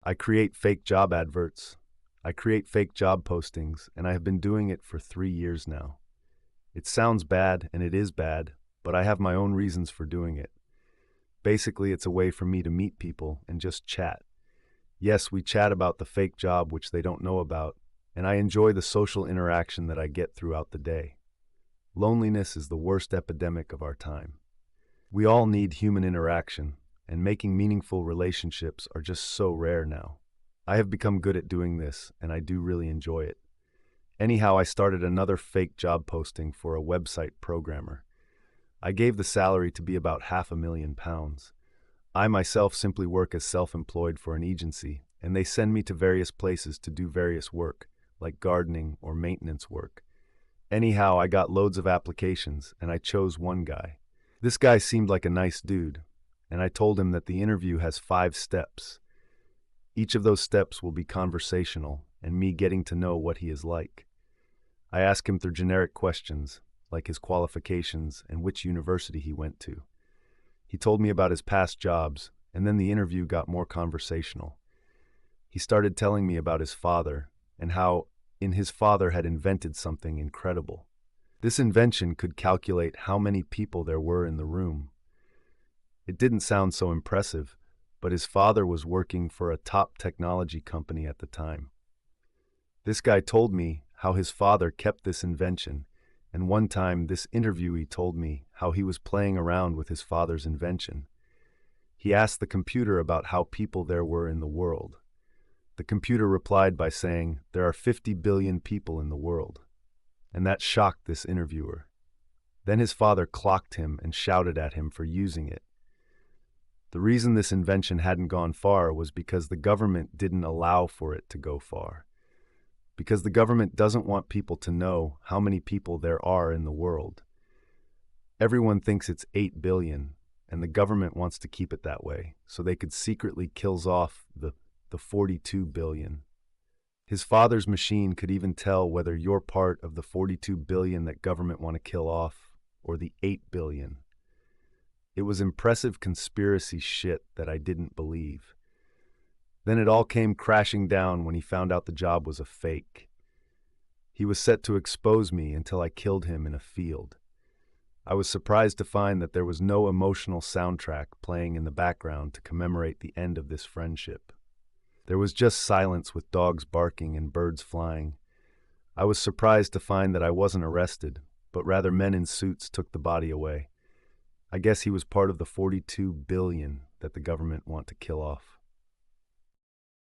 I create fake job adverts. I create fake job postings, and I have been doing it for 3 years now. It sounds bad, and it is bad, but I have my own reasons for doing it. Basically, it's a way for me to meet people and just chat. Yes, we chat about the fake job which they don't know about, and I enjoy the social interaction that I get throughout the day. Loneliness is the worst epidemic of our time. We all need human interaction, and making meaningful relationships are just so rare now. I have become good at doing this, and I do really enjoy it. Anyhow, I started another fake job posting for a website programmer. I gave the salary to be about £500,000. I myself simply work as self-employed for an agency, and they send me to various places to do various work, like gardening or maintenance work. Anyhow, I got loads of applications, and I chose one guy. This guy seemed like a nice dude, and I told him that the interview has 5 steps. Each of those steps will be conversational, and me getting to know what he is like. I ask him through generic questions, like his qualifications and which university he went to. He told me about his past jobs, and then the interview got more conversational. He started telling me about his father, and how his father had invented something incredible. This invention could calculate how many people there were in the room. It didn't sound so impressive, but his father was working for a top technology company at the time. This guy told me how his father kept this invention, and one time this interviewee told me how he was playing around with his father's invention. He asked the computer about how people there were in the world. The computer replied by saying, "There are 50 billion people in the world." And that shocked this interviewer. Then his father clocked him and shouted at him for using it. The reason this invention hadn't gone far was because the government didn't allow for it to go far. Because the government doesn't want people to know how many people there are in the world. Everyone thinks it's 8 billion, and the government wants to keep it that way, so they could secretly kill off the 42 billion. His father's machine could even tell whether you're part of the 42 billion that government want to kill off, or the 8 billion. It was impressive conspiracy shit that I didn't believe. Then it all came crashing down when he found out the job was a fake. He was set to expose me until I killed him in a field. I was surprised to find that there was no emotional soundtrack playing in the background to commemorate the end of this friendship. There was just silence with dogs barking and birds flying. I was surprised to find that I wasn't arrested, but rather men in suits took the body away. I guess he was part of the 42 billion that the government want to kill off.